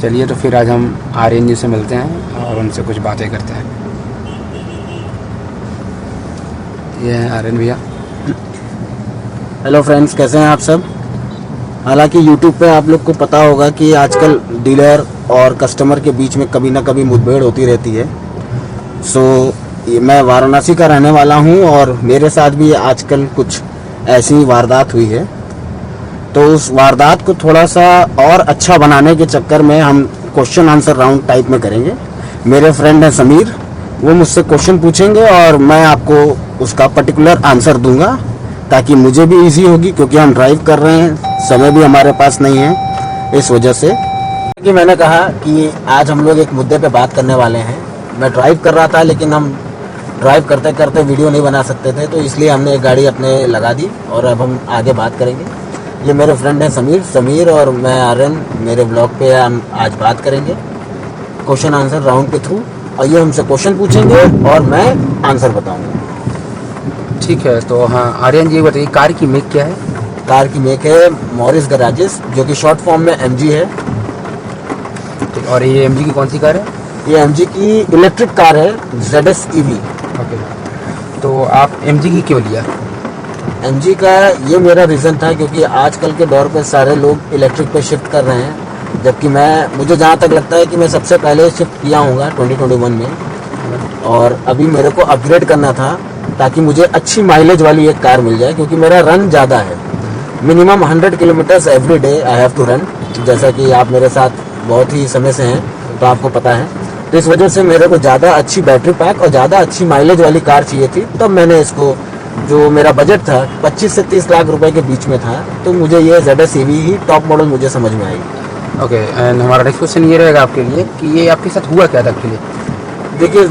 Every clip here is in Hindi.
चलिए तो फिर आज हम आर्यन जी से मिलते हैं और उनसे कुछ बातें करते हैं। ये हैं आर्यन भैया। हेलो फ्रेंड्स, कैसे हैं आप सब। हालांकि यूट्यूब पे आप लोग को पता होगा कि आजकल डीलर और कस्टमर के बीच में कभी ना कभी मुठभेड़ होती रहती है। मैं वाराणसी का रहने वाला हूं और मेरे साथ भी आजकल कुछ ऐसी वारदात हुई है। तो उस वारदात को थोड़ा सा और अच्छा बनाने के चक्कर में हम क्वेश्चन आंसर राउंड टाइप में करेंगे। मेरे फ्रेंड हैं समीर, वो मुझसे क्वेश्चन पूछेंगे और मैं आपको उसका पर्टिकुलर आंसर दूंगा ताकि मुझे भी इजी होगी, क्योंकि हम ड्राइव कर रहे हैं, समय भी हमारे पास नहीं है। इस वजह से कि मैंने कहा कि आज हम लोग एक मुद्दे पे बात करने वाले हैं। मैं ड्राइव कर रहा था लेकिन हम ड्राइव करते करते वीडियो नहीं बना सकते थे, तो इसलिए हमने एक गाड़ी अपने लगा दी और अब हम आगे बात करेंगे। ये मेरे फ्रेंड हैं समीर और मैं आर्यन। मेरे ब्लॉग पे हम आज बात करेंगे क्वेश्चन आंसर राउंड के थ्रू, और ये हमसे क्वेश्चन पूछेंगे और मैं आंसर बताऊंगा। ठीक है, तो हाँ आर्यन जी बताइए, कार की मेक क्या है? कार की मेक है मॉरिस गराजेस, जो कि शॉर्ट फॉर्म में MG है। और ये MG की कौन सी कार है? ये MG की इलेक्ट्रिक कार है, ZS EV। ओके, तो आप MG की क्यों लिया? MG का ये मेरा रीज़न था क्योंकि आजकल के दौर पे सारे लोग इलेक्ट्रिक पे शिफ्ट कर रहे हैं, जबकि मुझे जहाँ तक लगता है कि मैं सबसे पहले शिफ्ट किया हूँगा 2021 में। और अभी मेरे को अपग्रेड करना था ताकि मुझे अच्छी माइलेज वाली एक कार मिल जाए, क्योंकि मेरा रन ज़्यादा है। Minimum 100 kilometres every day I have to run, जैसा कि आप मेरे साथ बहुत ही समय से हैं तो आपको पता है। तो इस वजह से मेरे को ज़्यादा अच्छी बैटरी पैक और ज़्यादा अच्छी माइलेज वाली कार चाहिए थी। तब मैंने इसको, जो मेरा बजट था 25 से 30 लाख रुपए के बीच में था, तो मुझे ये ZS EV ही टॉप मॉडल मुझे समझ में आई। ओके, एंड हमारा नेक्स्ट क्वेश्चन ये रहेगा आपके लिए कि ये आपके साथ हुआ क्या था एक्चुअली? देखिए,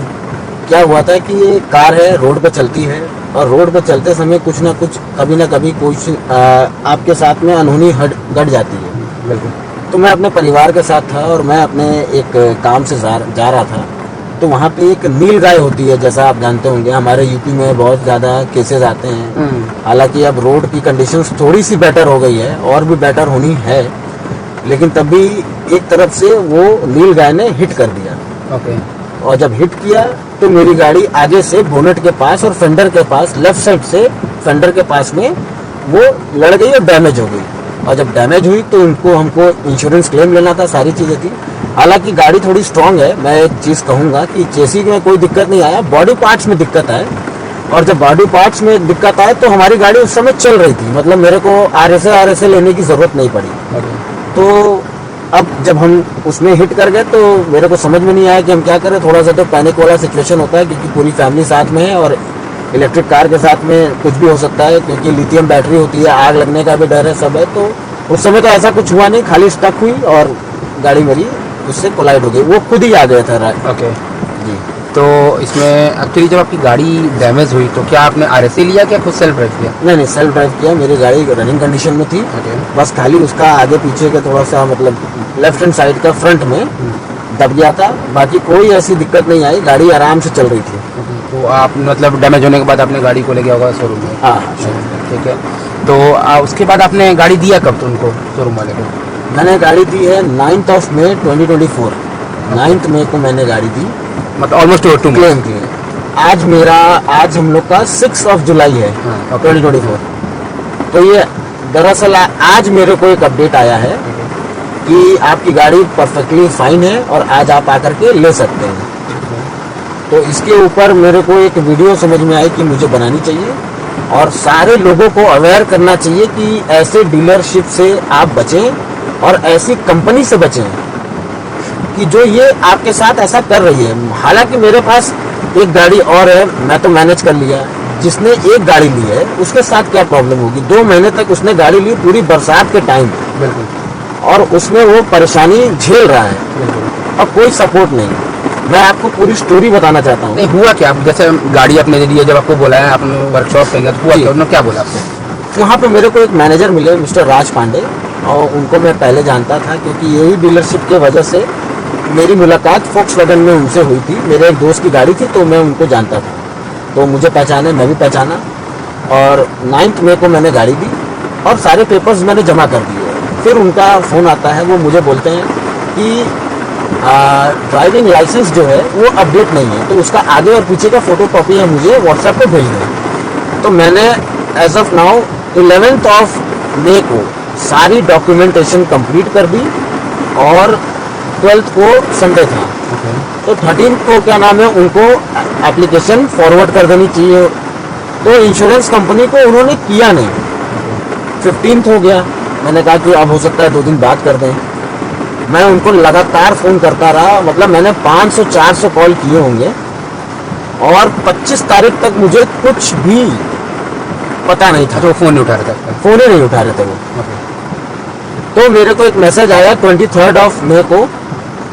क्या हुआ था कि ये कार है, रोड पे चलती है और रोड पे चलते समय कुछ ना कुछ, कभी ना कभी कुछ आपके साथ में अनहोनी घट जाती है। बिल्कुल। तो मैं अपने परिवार के साथ था और मैं अपने एक काम से जा रहा था। तो वहाँ पे एक नील गाय होती है, जैसा आप जानते होंगे, हमारे यूपी में बहुत ज़्यादा केसेस आते हैं। हालांकि अब रोड की कंडीशंस थोड़ी सी बेटर हो गई है और भी बेटर होनी है, लेकिन तब भी एक तरफ से वो नील गाय ने हिट कर दिया। ओके। और जब हिट किया तो मेरी गाड़ी आगे से बोनेट के पास और फेंडर के पास, लेफ्ट साइड से फेंडर के पास में वो लड़ गई और डैमेज हो गई। और जब डैमेज हुई तो हमको इंश्योरेंस क्लेम लेना था, सारी चीज़ें थी। हालांकि गाड़ी थोड़ी स्ट्रांग है, मैं एक चीज़ कहूँगा कि चेसी में कोई दिक्कत नहीं आया, बॉडी पार्ट्स में दिक्कत आए। और जब बॉडी पार्ट्स में दिक्कत आए तो हमारी गाड़ी उस समय चल रही थी, मतलब मेरे को RSA लेने की ज़रूरत नहीं पड़ी। तो अब जब हम उसमें हिट कर गए तो मेरे को समझ में नहीं आया कि हम क्या करें। थोड़ा सा तो पैनिक वाला सिचुएशन होता है, क्योंकि पूरी फैमिली साथ में है और इलेक्ट्रिक कार के साथ में कुछ भी हो सकता है, क्योंकि लिथियम बैटरी होती है, आग लगने का भी डर है, सब है। तो उस समय तो ऐसा कुछ हुआ नहीं, खाली स्टक हुई और गाड़ी मेरी उससे कोलाइड हो गई, वो खुद ही आ गया था। ओके जी। तो इसमें एक्चुअली जब आपकी गाड़ी डैमेज हुई तो क्या आपने RSA लिया, क्या खुद सेल्फ ड्राइव किया? नहीं, सेल्फ ड्राइव किया। मेरी गाड़ी रनिंग कंडीशन में थी। बस खाली उसका आगे पीछे का थोड़ा सा, मतलब लेफ्ट हैंड साइड का फ्रंट में दब गया था, बाकी कोई ऐसी दिक्कत नहीं आई, गाड़ी आराम से चल रही थी। तो आप मतलब डैमेज होने के बाद आपने गाड़ी को ले गया होगा शोरूम में? हाँ। ठीक है, तो उसके बाद आपने गाड़ी दिया कब तो उनको, शोरूम वाले को? मैंने गाड़ी दी है 9th of May 2024। 9th मई को मैंने गाड़ी दी, मतलब ऑलमोस्ट 2 क्लेम की। आज हम लोग का 6 of July है 2024। तो ये दरअसल आज मेरे को एक अपडेट आया है कि आपकी गाड़ी परफेक्टली फाइन है और आज आप आकर के ले सकते हैं। तो इसके ऊपर मेरे को एक वीडियो समझ में आई कि मुझे बनानी चाहिए और सारे लोगों को अवेयर करना चाहिए कि ऐसे डीलरशिप से आप बचें और ऐसी कंपनी से बचें कि जो ये आपके साथ ऐसा कर रही है। हालांकि मेरे पास एक गाड़ी और है, मैं तो मैनेज कर लिया। जिसने एक गाड़ी ली है उसके साथ क्या प्रॉब्लम होगी? 2 महीने तक उसने गाड़ी ली, पूरी बरसात के टाइम। बिल्कुल। और उसमें वो परेशानी झेल रहा है और कोई सपोर्ट नहीं। मैं आपको पूरी स्टोरी बताना चाहता हूँ। नहीं, हुआ क्या? जैसे गाड़ी आपने दे दी है, जब आपको बोला है आपने वर्कशॉप पे गया तो हुआ क्या? उन्होंने क्या बोला आपको? वहाँ पे मेरे को एक मैनेजर मिले, मिस्टर राज पांडे, और उनको मैं पहले जानता था क्योंकि यही डीलरशिप के वजह से मेरी मुलाकात फोक्सवैगन में उनसे हुई थी। मेरे एक दोस्त की गाड़ी थी तो मैं उनको जानता था, तो मुझे पहचाने, मैं भी पहचाना। और 9th मई को मैंने गाड़ी दी और सारे पेपर्स मैंने जमा कर दिए। फिर उनका फ़ोन आता है, वो मुझे बोलते हैं कि ड्राइविंग लाइसेंस जो है वो अपडेट नहीं है, तो उसका आगे और पीछे का फोटो कॉपी है मुझे व्हाट्सएप पे भेज दें। तो मैंने as of now 11th of मई को सारी डॉक्यूमेंटेशन कंप्लीट कर दी और 12th को संडे था, तो 13th को क्या नाम है उनको एप्लीकेशन फॉरवर्ड कर देनी चाहिए, तो इंश्योरेंस कंपनी को उन्होंने किया नहीं। 15th हो गया, मैंने कहा कि अब हो सकता है 2 दिन बाद कर दें। मैं उनको लगातार फ़ोन करता रहा, मतलब मैंने 500-400 कॉल किए होंगे और 25 तारीख तक मुझे कुछ भी पता नहीं था। तो फोन नहीं उठा रहा था? फ़ोन ही नहीं उठा रहे थे वो। तो मेरे को एक मैसेज आया 23rd ऑफ मई को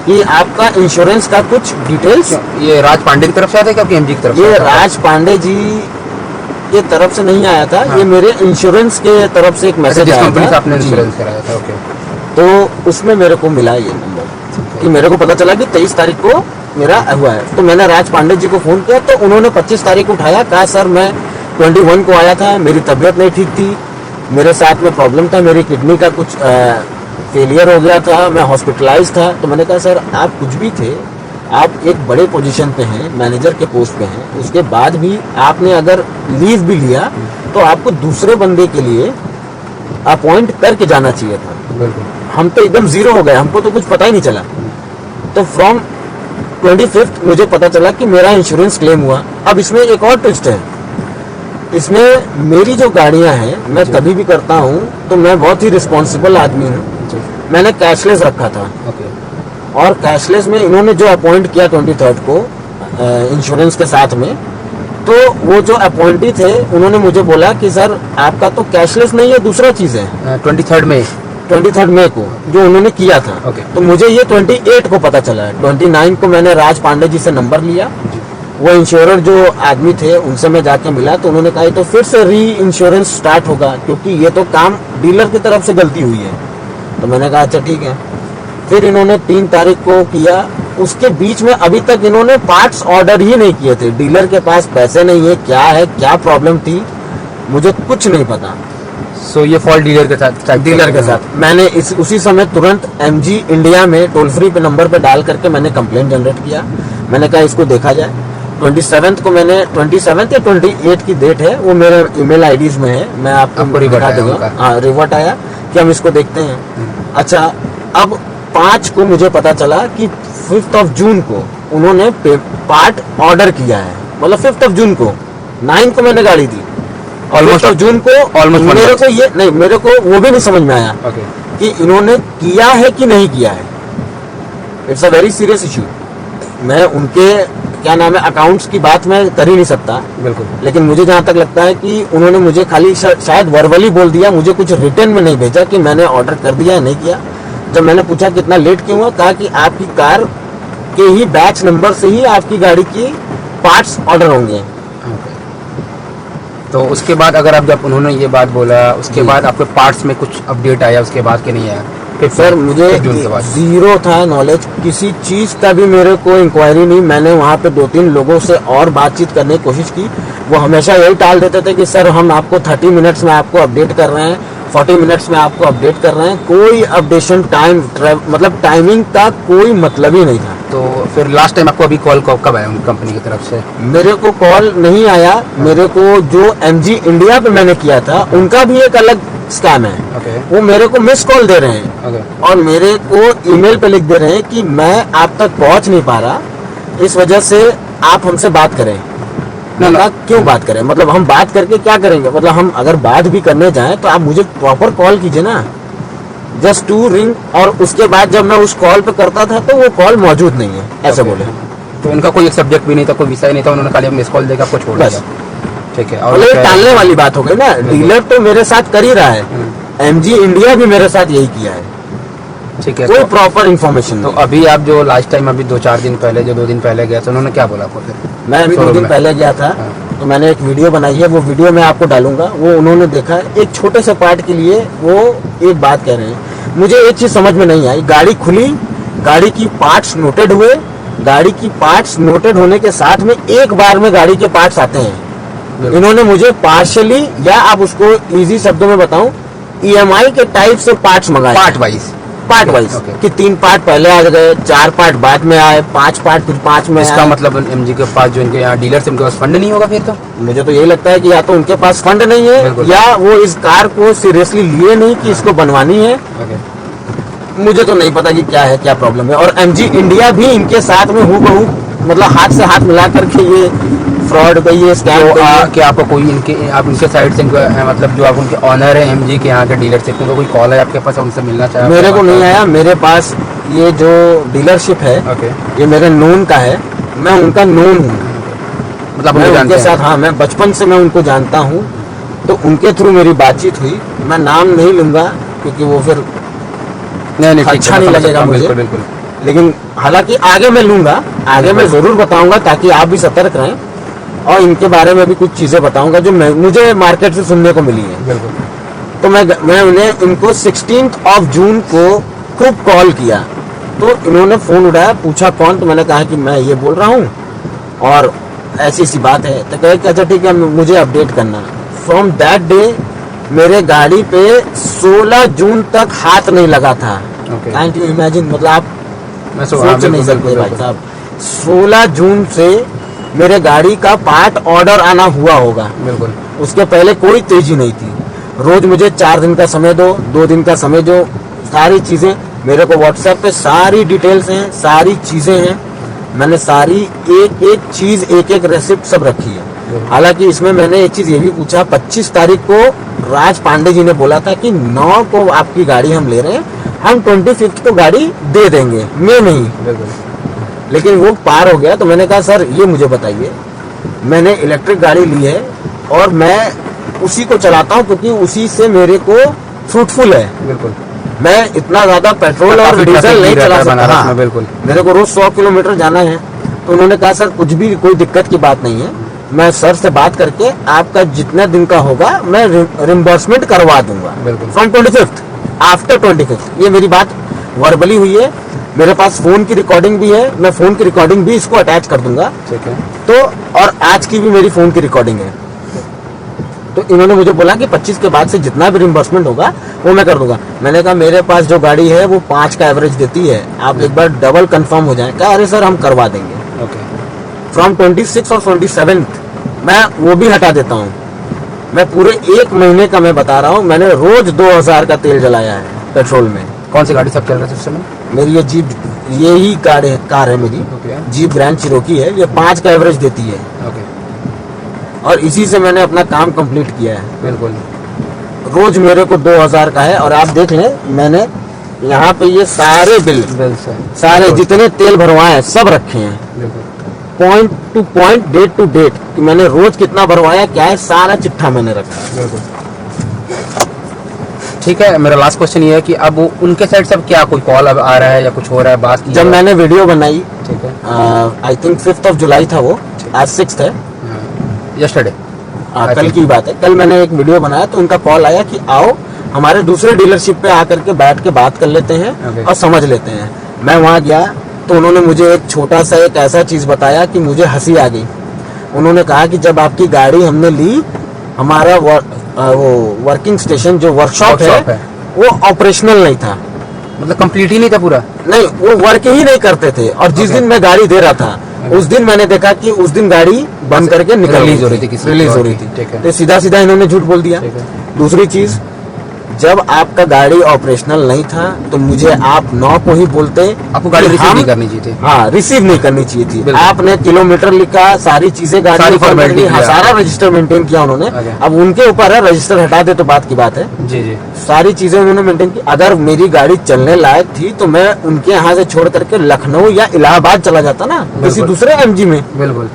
कि आपका इंश्योरेंस का कुछ डिटेल्स। ये राज पांडे की तरफ से आया था कि आपके एमजी की तरफ से? ये राज पांडे जी की तरफ से नहीं आया था, हाँ। ये मेरे इंश्योरेंस के तरफ से एक मैसेज आया कंपनी से था। आपने जी। इंश्योरेंस कराया था? ओके। तो उसमें मेरे को मिला ये नंबर कि मेरे को पता चला कि 23 तारीख को मेरा हुआ है। तो मैंने राज पांडे जी को फ़ोन किया, तो उन्होंने 25 तारीख को उठाया, कहा सर मैं 21 को आया था, मेरी तबीयत नहीं ठीक थी, मेरे साथ में प्रॉब्लम था, मेरी किडनी का कुछ फेलियर हो गया था, मैं हॉस्पिटलाइज था। तो मैंने कहा सर आप कुछ भी थे, आप एक बड़े पोजीशन पे हैं, मैनेजर के पोस्ट पे हैं, उसके बाद भी आपने अगर लीव भी लिया तो आपको दूसरे बंदे के लिए अपॉइंट करके जाना चाहिए था। बिल्कुल। हम तो एकदम जीरो हो गए, हमको तो कुछ पता ही नहीं चला। तो फ्रॉम 25th मुझे पता चला कि मेरा इंश्योरेंस क्लेम हुआ। अब इसमें एक और ट्विस्ट है, इसमें मेरी जो गाड़ियां हैं मैं कभी भी करता हूं तो मैं बहुत ही रिस्पॉन्सिबल आदमी हूं। मैंने कैशलेस रखा था ओके। और कैशलेस में इन्होंने जो अपॉइंट किया 23rd को इंश्योरेंस के साथ में, तो वो जो अपॉइंटी थे उन्होंने मुझे बोला कि सर आपका तो कैशलेस नहीं है, दूसरा चीज़ है। 23rd में? 23rd मई को जो उन्होंने किया था। ओके। तो मुझे ये 28 को पता चला है। 29 को मैंने राज पांडे जी से नंबर लिया, वो इंश्योरर जो आदमी थे उनसे मैं जाके मिला, तो उन्होंने कहा तो फिर से री इंश्योरेंस स्टार्ट होगा क्योंकि ये तो काम डीलर की तरफ से गलती हुई है। तो मैंने कहा अच्छा ठीक है। फिर इन्होंने 3 तारीख को किया, उसके बीच में अभी तक इन्होंने पार्ट्स ऑर्डर ही नहीं किए थे। डीलर के पास पैसे नहीं है, क्या प्रॉब्लम थी मुझे कुछ नहीं पता। सो ये फॉल्ट डीलर के साथ? डीलर के साथ मैंने उसी समय तुरंत एमजी इंडिया में टोल फ्री पे नंबर पे डाल करके मैंने कंप्लेंट जनरेट किया। मैंने कहा इसको देखा जाए। 27 को मैंने 27 या 28 की डेट है, वो मेरे ईमेल आईडीज में है, मैं आपको रिवर्ट दिखा आया दूंगा। उनका? हाँ रिवर्ट आया कि हम इसको देखते हैं। अच्छा, अब 5 को मुझे पता चला कि 5th ऑफ जून को उन्होंने पार्ट ऑर्डर किया है, मतलब 5th ऑफ जून को। 9 को मैंने गाड़ी दी, ऑलमोस्ट ऑफ जून को almost मेरे को ये नहीं, मेरे को वो भी नहीं समझ में आया ओके। कि इन्होंने किया है कि नहीं किया है। It's a very serious issue. मैं उनके क्या नाम है अकाउंट्स की बात मैं कर ही नहीं सकता, बिल्कुल। लेकिन मुझे जहाँ तक लगता है कि उन्होंने मुझे खाली शायद वर्बली बोल दिया, मुझे कुछ रिटर्न में नहीं भेजा कि मैंने ऑर्डर कर दिया है नहीं किया। जब मैंने पूछा कितना लेट क्यों हुआ, कहा कि आपकी कार के ही बैच नंबर से ही आपकी गाड़ी की पार्ट्स ऑर्डर होंगे। ओके। तो उसके बाद अगर आप जब उन्होंने ये बात बोला, उसके जी। बाद आपके पार्ट्स में कुछ अपडेट आया उसके बाद के नहीं आया? फिर सर मुझे 5 जून के बाद? जीरो था नॉलेज, किसी चीज का भी मेरे को इंक्वायरी नहीं। मैंने वहाँ पे 2-3 लोगों से और बातचीत करने की कोशिश की, वो हमेशा यही टाल देते थे कि सर हम आपको 30 मिनट्स में आपको अपडेट कर रहे हैं, 40 मिनट्स में आपको अपडेट कर रहे हैं। कोई अपडेशन टाइम मतलब टाइमिंग का कोई मतलब ही नहीं था। तो फिर लास्ट टाइम आपको अभी कॉल कब आया उन कंपनी की तरफ से? मेरे को कॉल नहीं आया, मेरे को जो एमजी इंडिया पे मैंने किया था उनका भी एक अलग स्कैम है। ओके। वो मेरे को मिस कॉल दे रहे हैं ओके। और मेरे को ईमेल पे लिख दे रहे हैं कि मैं आप तक पहुंच नहीं पा रहा, इस वजह से आप हमसे बात करें। मैंने कहा क्यों बात करें, मतलब हम बात करके क्या करेंगे, मतलब हम अगर बात भी करने जाएं तो आप मुझे प्रॉपर कॉल कीजिए ना, जस्ट टू रिंग। और उसके बाद जब मैं उस कॉल पे करता था तो वो कॉल मौजूद नहीं है, ऐसे ओके। बोले। तो उनका कोई एक सब्जेक्ट भी नहीं था, कोई विषय नहीं था, उन्होंने खाली मिस कॉल देकर आपको छोड़ बस। दिया? ठीक है। और मतलब ये टालने वाली बात हो गई ना, डीलर तो मेरे साथ कर ही रहा है, एमजी इंडिया भी मेरे साथ यही किया है, ठीक है। कोई तो प्रॉपर इन्फॉर्मेशन तो नहीं। अभी आप जो लास्ट टाइम अभी 2-4 दिन पहले, जो 2 दिन पहले गया था, उन्होंने क्या बोला आपको फिर? मैं अभी 2 शोरूम दिन में? पहले गया था, हाँ। तो मैंने एक वीडियो बनाई है, वो वीडियो मैं आपको डालूंगा। वो उन्होंने देखा, एक छोटे से पार्ट के लिए वो एक बात कह रहे हैं। मुझे एक चीज समझ में नहीं आई, गाड़ी खुली, गाड़ी की पार्ट्स नोटेड हुए, गाड़ी की पार्ट्स नोटेड होने के साथ में एक बार में गाड़ी के पार्ट्स आते हैं। इन्होंने मुझे पार्शली, या आप उसको इजी शब्दों में बताऊं, ईएमआई के टाइप से पार्ट्स मंगाए, part wise. Part wise okay. कि 3 पार्ट पहले आ गए, 4 पार्ट बाद में आए, 5 पार्ट फिर 5 में इसका आए। मतलब एमजी के पास जो इनके यहाँ डीलर से उनके पास फंड नहीं होगा फिर तो? मुझे तो यही लगता है कि या तो उनके पास फंड नहीं है बिल्कुल। या वो इस कार को सीरियसली लिए नहीं कि इसको बनवानी है। ओके। मुझे तो नहीं पता कि क्या है, क्या प्रॉब्लम है। और एमजी इंडिया भी इनके साथ में हूबहू मतलब हाथ से हाथ मिला करके ये फ्रॉड का ये स्कैम तो का क्या आपको कोई इनके आप इनके साइड से इनको मतलब जो आप उनके ऑनर है एमजी के यहाँ के डीलरशिप में, कोई कॉल है आपके पास, उनसे मिलना चाहे? मेरे को नहीं आया। मेरे पास ये जो डीलरशिप है ओके। ये मेरे नोन का है, मैं उनका नोन हूँ। मतलब मैं उनको जानते उनके हैं? साथ, हाँ, मैं बचपन से मैं उनको जानता हूँ, तो उनके थ्रू मेरी बातचीत हुई। मैं नाम नहीं लूंगा क्योंकि वो फिर नहीं ठीक है, अच्छा नहीं मैं समझ लगेगा सकता हूँ, मुझे। बिल्कुल बिल्कुल। लेकिन हालांकि आगे मैं लूंगा, आगे मैं जरूर बताऊंगा ताकि आप भी सतर्क रहें, और इनके बारे में भी कुछ चीजें बताऊंगा जो मुझे मार्केट से सुनने को मिली है। बिल्कुल। तो मैं उन्हें इनको 16 जून को खूब कॉल किया, तो इन्होंने फोन उठाया, पूछा कौन, तो मैंने कहा कि मैं ये बोल रहा हूँ और ऐसी सी बात है। तो कहे कि अच्छा ठीक है, मुझे अपडेट करना। फ्रॉम दैट डे मेरे गाड़ी पे 16 जून तक हाथ नहीं लगा था। Okay. कैन यू इमेजिन, मतलब आप मैं सोच नहीं सकते भाई साहब। 16 जून से मेरे गाड़ी का पार्ट ऑर्डर आना हुआ होगा। बिल्कुल। उसके पहले कोई तेजी नहीं थी। रोज मुझे 4 दिन का समय दो, 2 दिन का समय दो, सारी चीजें मेरे को व्हाट्सएप पे सारी डिटेल्स हैं, सारी चीजें हैं। मैंने सारी एक एक चीज, एक एक रेसिप्ट सब रखी है। हालांकि इसमें मैंने एक चीज ये भी पूछा, 25 तारीख को राज पांडे जी ने बोला था कि 9 को आपकी गाड़ी हम ले रहे हैं, हम 25 को गाड़ी दे देंगे, मैं नहीं। बिल्कुल। लेकिन वो पार हो गया। तो मैंने कहा सर ये मुझे बताइए, मैंने इलेक्ट्रिक गाड़ी ली है और मैं उसी को चलाता हूँ क्योंकि उसी से मेरे को फ्रूटफुल है। बिल्कुल। मैं इतना ज्यादा पेट्रोल और डीजल नहीं चला सकता। बनारस हाँ, में बिल्कुल। मेरे को रोज 100 किलोमीटर जाना है। तो उन्होंने कहा सर कुछ भी कोई दिक्कत की बात नहीं है, मैं सर से बात करके आपका जितना दिन का होगा मैं रिम्बर्समेंट करवा दूंगा। बिल्कुल। From 25th, after 25th। ये मेरी बात वर्बली हुई है। मेरे पास फोन की रिकॉर्डिंग भी है, मैं फोन की रिकॉर्डिंग भी इसको अटैच कर दूंगा। ठीक है। तो और आज की भी मेरी फोन की रिकॉर्डिंग है। तो इन्होंने मुझे बोला कि 25 के बाद से जितना भी रिम्बर्समेंट होगा वो मैं कर दूंगा। मैंने कहा मेरे पास जो गाड़ी है वो 5 का एवरेज देती है, आप एक बार डबल कंफर्म हो जाए। कहा अरे सर हम करवा देंगे। ओके। फ्रॉम 26 और 27 मैं वो भी हटा देता हूँ। मैं पूरे 1 महीने का मैं बता रहा हूँ, मैंने रोज 2000 का तेल जलाया है पेट्रोल में। कौन सी गाड़ी सब चल रहा है उस समय? मेरी ये जीप, यही कार है मेरी। ओके। जीप ग्रैंड चिरोकी है, ये 5 का एवरेज देती है ओके। और इसी से मैंने अपना काम कंप्लीट किया है। बिल्कुल। रोज मेरे को 2000 का है। और आप देख लें, मैंने यहाँ पे ये सारे बिल सारे जितने तेल भरवाए हैं सब रखे हैं, बिल्कुल। Point to point, date to date, कि मैंने रोज कितना भरवाया क्या है, सारा चिट्ठा मैंने रखा है। बिल्कुल। ठीक है, मेरा लास्ट क्वेश्चन ये है कि अब उनके साइड से अब क्या कोई कॉल अब आ रहा है या कुछ हो रहा है, बात की जब मैंने वीडियो बनाई, ठीक है, आई थिंक 5th जुलाई था वो, आज 6th है, यस्टरडे, कल की बात है। कल मैंने एक वीडियो बनाया तो उनका कॉल आया कि आओ हमारे दूसरे डीलरशिप पे आकर के बैठ के बात कर लेते हैं Okay. और समझ लेते हैं। मैं वहाँ गया तो उन्होंने मुझे एक छोटा सा एक ऐसा चीज बताया कि मुझे हंसी आ गई। उन्होंने कहा कि जब आपकी गाड़ी हमने ली, हमारा वो वर्किंग स्टेशन जो वर्कशॉप है वो ऑपरेशनल नहीं था। मतलब कंप्लीट ही नहीं था पूरा? नहीं, वो वर्क ही नहीं करते थे। और जिस दिन मैं गाड़ी दे रहा था उस दिन मैंने देखा कि उस दिन गाड़ी बंद करके निकल रिलीज हो रही थी, किसी रिलीज हो रही ठीक थी। है। तो सीधा सीधा इन्होंने झूठ बोल दिया। ठीक है। दूसरी चीज, जब आपका गाड़ी ऑपरेशनल नहीं था तो मुझे आप 9 को ही बोलते, आपको गाड़ी कि रिसीव हम- नहीं करनी चाहिए थी। हाँ, रिसीव नहीं करनी चाहिए थी। बिल्कुल। आपने किलोमीटर लिखा, सारी चीजें गाड़ी सारी ऊपर formality करनी, हाँ, किया। सारा रजिस्टर मेंटेन किया उन्होंने। Okay. अब उनके ऊपर है, रजिस्टर हटा दे तो बात की बात है। जी जी। सारी चीजें उन्होंने मेंटेन की। अगर मेरी गाड़ी चलने लायक थी तो मैं उनके यहाँ से छोड़ करके लखनऊ या इलाहाबाद चला जाता ना, किसी बिल्कुल। दूसरे एमजी में। बिल्कुल।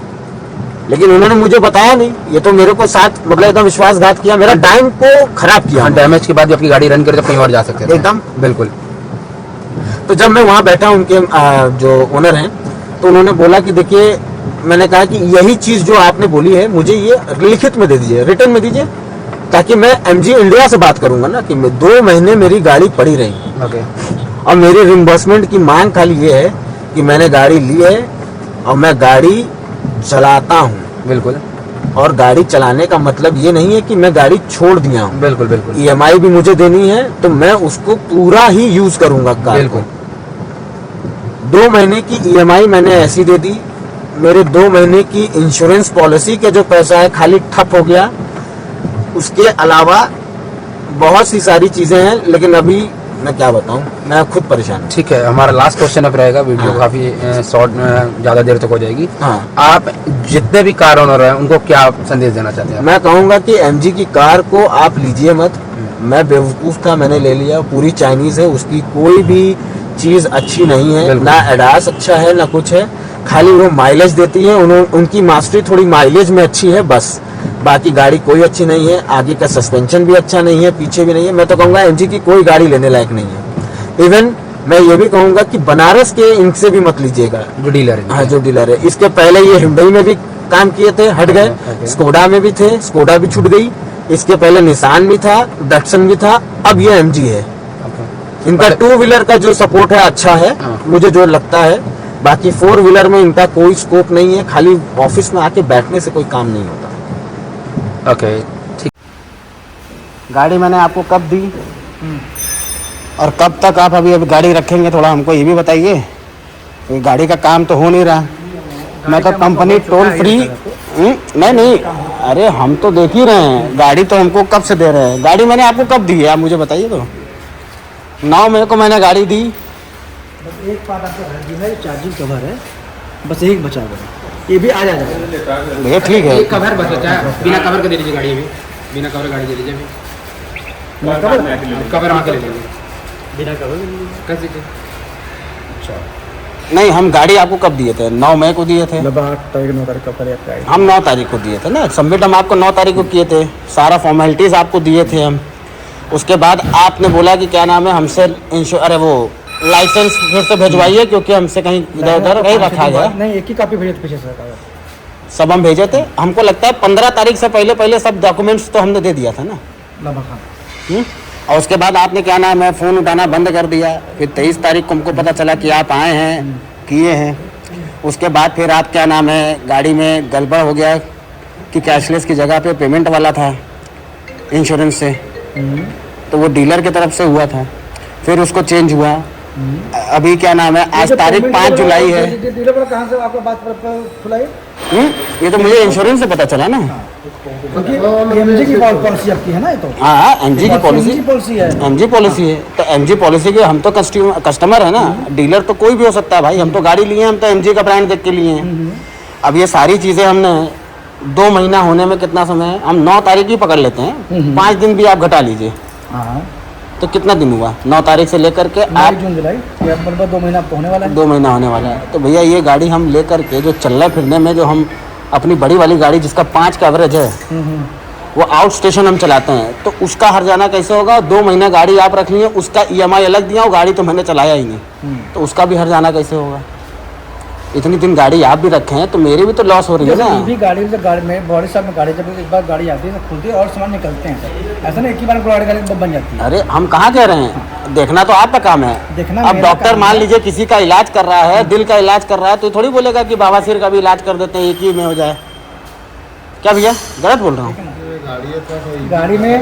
लेकिन उन्होंने मुझे बताया नहीं। ये तो मेरे को साथ मतलब एकदम विश्वासघात किया, मेरा टाइम को खराब किया। हाँ, डैमेज के बाद भी आपकी गाड़ी रन करे तो कहीं और जा सकते थे। एकदम। बिल्कुल। तो जब मैं वहाँ बैठा उनके जो ओनर हैं तो उन्होंने बोला कि देखिए, मैंने कहा कि यही चीज जो आपने बोली है मुझे ये लिखित में दे दीजिए, रिटर्न में दीजिए, ताकि मैं एमजी इंडिया से बात करूंगा ना कि 2 महीने मेरी गाड़ी पड़ी रही ओके। और मेरी रिम्बर्समेंट की मांग खाली ये है कि मैंने गाड़ी ली है और मैं गाड़ी चलाता हूँ। बिल्कुल। और गाड़ी चलाने का मतलब ये नहीं है कि मैं गाड़ी छोड़ दिया हूँ। बिल्कुल बिल्कुल EMI भी मुझे देनी है तो मैं उसको पूरा ही यूज करूंगा कार को। बिल्कुल 2 महीने की EMI मैंने ऐसी दे दी, मेरे 2 महीने की इंश्योरेंस पॉलिसी का जो पैसा है खाली ठप हो गया। उसके अलावा बहुत सी सारी चीजें हैं, लेकिन अभी मैं क्या बताऊं, मैं खुद परेशान हूं। ठीक है। हमारा लास्ट क्वेश्चन अब रहेगा, वीडियो हाँ। काफी शॉर्ट ज्यादा देर तक हो जाएगी। हाँ। आप जितने भी कार ओनर हैं उनको क्या संदेश देना चाहते हैं? मैं कहूंगा कि MG की कार को आप लीजिए मत। मैं बेवकूफ था, मैंने ले लिया। पूरी चाइनीज है, उसकी कोई भी चीज अच्छी नहीं है, बिल्कुल। ना एडास अच्छा है ना कुछ है। खाली वो माइलेज देती है, उनकी मास्टरी थोड़ी माइलेज में अच्छी है बस। बाकी गाड़ी कोई अच्छी नहीं है, आगे का सस्पेंशन भी अच्छा नहीं है, पीछे भी नहीं है। मैं तो कहूंगा MG की कोई गाड़ी लेने लायक नहीं है। इवन मैं ये भी कहूंगा कि बनारस के इनसे भी मत लीजिएगा, जो डीलर है। हाँ जो डीलर है। इसके पहले ये हिंडई में भी काम किए थे, हट गए। ओके। स्कोडा में भी थे, स्कोडा भी छूट गई। इसके पहले निसान भी था, डटसन भी था, अब ये MG है। इनका 2 व्हीलर का जो सपोर्ट है अच्छा है, हाँ। मुझे जो लगता है। बाकी 4 व्हीलर में इनका कोई स्कोप नहीं है, खाली ऑफिस में आके बैठने से कोई काम नहीं होता। ओके ठीक। गाड़ी मैंने आपको कब दी और कब तक आप अभी गाड़ी रखेंगे, थोड़ा हमको ये भी बताइए। ये गाड़ी का काम तो हो नहीं रहा। मैं तो कंपनी टोल फ्री नहीं, अरे हम तो देख ही रहे हैं। गाड़ी तो हमको कब से दे रहे हैं। गाड़ी मैंने आपको कब दी है, आप मुझे बताइए तो। 9 मई को मैंने गाड़ी दी। बस एक पार्ट आपको रह गया है, चार्जिंग कवर है, बस एक बचा हुआ है, ये भी आ जाएगा भैया ठीक है। एक कवर बस बचा है, बिना कवर के दे दीजिए गाड़ी। अभी बिना कवर गाड़ी दे दीजिए। कवर आके ले लीजिए, बिना कवर कर दीजिए। नहीं, हम गाड़ी आपको कब दिए थे? 9 मई को दिए थे। 8 तारीख 9 तारीख कवर आपका आएगा। हम 9 तारीख को दिए थे ना, सबमिट हम आपको 9 तारीख को किए थे। सारा फॉर्मेलिटीज आपको दिए थे हम। उसके बाद आपने बोला कि क्या नाम है, हमसे अरे वो लाइसेंस फिर से भिजवाइए, क्योंकि हमसे कहीं इधर उधर नहीं रखा गया। नहीं, एक ही कॉपी भेजे थे पीछे से कागज। सब हम भेजे थे। हमको लगता है 15 तारीख से पहले सब डॉक्यूमेंट्स तो हमने दे दिया था ना। और उसके बाद आपने क्या नाम है, फ़ोन उठाना बंद कर दिया। फिर 23 तारीख को हमको पता चला कि आप आए हैं, किए हैं। उसके बाद फिर आप क्या नाम है, गाड़ी में गड़बड़ हो गया कि कैशलेस की जगह पे पेमेंट वाला था इंश्योरेंस से, तो वो डीलर की तरफ से हुआ था। फिर उसको चेंज हुआ। अभी क्या नाम है, आज तारीख 5 जुलाई है। डीलर पर कहाँ से आपको बात खुलाई? ये तो मुझे इंश्योरेंस से पता चला ना। क्योंकि MG की पॉलिसी आपकी है ना, ये तो हाँ, MG की पॉलिसी है। MG पॉलिसी है, तो MG पॉलिसी के हम तो कस्टमर है ना। डीलर तो कोई भी हो सकता है भाई। हम तो गाड़ी लिए हैं, हम तो MG का ब्रांड देख के लिए हैं। अब ये सारी चीज़ें हमने 2 महीना होने में कितना समय है, हम 9 तारीख ही पकड़ लेते हैं। 5 दिन भी आप घटा लीजिए तो कितना दिन हुआ? 9 तारीख से लेकर के आप जून जुलाई, ये बराबर 2 महीना होने वाला है। 2 महीना होने वाला है। तो भैया ये गाड़ी हम लेकर के जो चलने फिरने में, जो हम अपनी बड़ी वाली गाड़ी जिसका 5 का एवरेज है, वो आउट स्टेशन हम चलाते हैं, तो उसका हर जाना कैसे होगा? 2 महीना गाड़ी आप रख लिए, उसका EMI अलग दिया, वो गाड़ी तो मैंने चलाया ही नहीं, तो उसका भी हर जाना कैसे होगा? इतनी दिन गाड़ी आप भी रखे हैं तो मेरी भी तो लॉस हो रही है ना। भी गाड़ी में बॉडी शॉप में गाड़ी, जब एक बार गाड़ी आती है तो खुलती है और सामान निकलते हैं सर। ऐसा नहीं एक ही बार गाड़ी बन जाती है। अरे हम कहाँ कह रहे हैं, देखना तो आपका काम है। देखना अब मेरा डॉक्टर काम मान है। लीजिए किसी का इलाज कर रहा है, दिल का इलाज कर रहा है, तो थोड़ी बोलेगा कि बवासीर का भी इलाज कर देते हैं, एक ही में हो जाए। क्या भैया गलत बोल रहा हूँ? गाड़ी में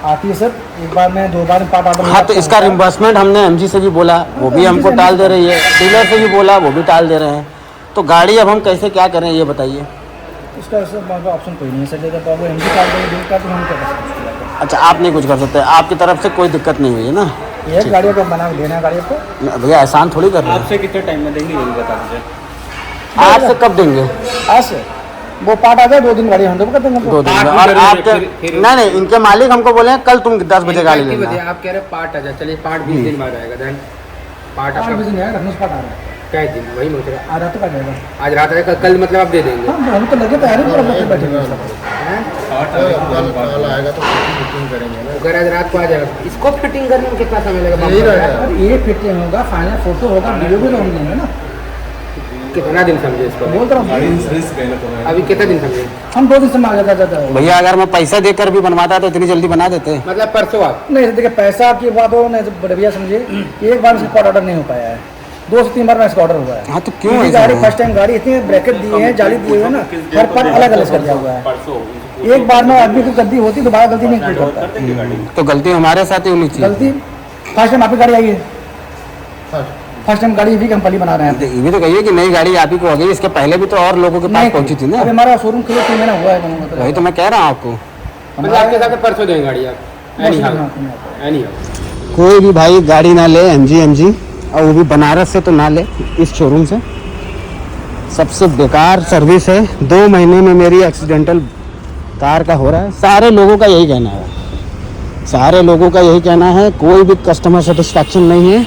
आती है सर, एक बार में 2 बार पार्ट ऑर्डर। हाँ, तो इसका रिम्बर्समेंट हमने MG से भी बोला, वो भी हमको टाल दे रही है। डीलर से भी बोला, वो भी टाल दे रहे हैं। तो गाड़ी अब हम कैसे क्या करें, ये बताइए। इसका सर ऑप्शन कोई नहीं है सर। जब आप MG कार्ड का तो हम क्या कर सकते हैं? अच्छा, आप नहीं कुछ कर सकते, आपकी तरफ से कोई दिक्कत नहीं हुई है ना? ये गाड़ियों को बना के देना है गाड़ियों को। भैया एहसान थोड़ी कर रहे हैं। आपसे कितने टाइम में देंगे ये भी बता दीजिए। आपसे कब देंगे? आज से वो पार्ट आ जाए, 2 दिन गाड़ी हम कर देंगे। 2 दिन में। और आपके नहीं, इनके मालिक हमको बोले हैं कल तुम 10 बजे गाड़ी लेना। आप कह रहे हैं पार्ट आ जाए, चलिए पार्ट 20 दिन बाद आएगा। देन पार्ट आपका दिन है, रखने पार्ट आ रहा है। क्या दिन वही सोच रहा। आज रात तक आ जाएगा। आज रात आएगा, कल मतलब आप दे देंगे? हाँ, हम तो लगे तैयारी पर बैठे हुए हैं। अगर आज रात को आ जाएगा, इसको फिटिंग करने में कितना समय लगेगा? ये फिटिंग होगा, फाइनल फोटो होगा, वीडियो भी तो हम लेंगे ना। कितना दिन समझे इसको? बोल रहा हूँ अभी कितना दिन समझे? हम 2 दिन से मांगा जाता है भैया। अगर मैं पैसा देकर भी बनवाता तो इतनी जल्दी बना देते। मतलब परसों आप नहीं देखिए, पैसा की बात हो नहीं तो भैया समझिए, एक बार से पार्ट ऑर्डर नहीं हो पाया है। 2 से 3 बार मैं इसका ऑर्डर हुआ है। हाँ, तो क्यों क्योंकि ऐसा गाड़ी हुआ? फर्स्ट टाइम गाड़ी इतने ब्रैकेट दिए हैं, जाली दिए हुए हैं ना, हर पार्ट अलग अलग कर दिया हुआ है। एक बार में आदमी को गलती होती दोबारा गलती नहीं करता। तो गलती हमारे साथ ही होनी चाहिए। गलती फर्स्ट टाइम आपकी गाड़ी आई है, फर्स्ट टाइम गाड़ी भी कंपनी बना रहे हैं। ये भी तो कहिए कि नई गाड़ी आप ही को हो गई, इसके पहले भी तो और लोगों के पास पहुंची थी ना। अभी हमारा शोरूम खुले 3 महीना हुआ है। वही तो मैं कह रहा हूँ आपको। मतलब आपके साथ परसों देंगे गाड़ी आप एनी कोई भी भाई गाड़ी ना ले एमजी, और वो भी बनारस से तो ना ले, इस शोरूम से। सबसे बेकार सर्विस है। 2 महीने में मेरी एक्सीडेंटल कार का हो रहा है। सारे लोगों का यही कहना है, सारे लोगों का यही कहना है, कोई भी कस्टमर सेटिस्फैक्शन नहीं है।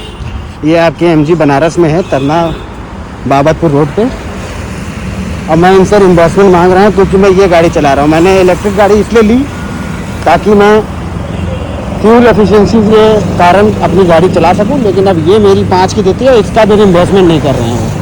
ये आपके एमजी बनारस में है, तरना बाबतपुर रोड पे। और मैं इनसे रिम्बर्समेंट मांग रहा हूँ क्योंकि मैं ये गाड़ी चला रहा हूँ। मैंने इलेक्ट्रिक गाड़ी इसलिए ली ताकि मैं फ्यूल एफिशिएंसी के कारण अपनी गाड़ी चला सकूं, लेकिन अब ये मेरी 5 की देती है, इसका भी रिम्बर्समेंट नहीं कर रहे हैं।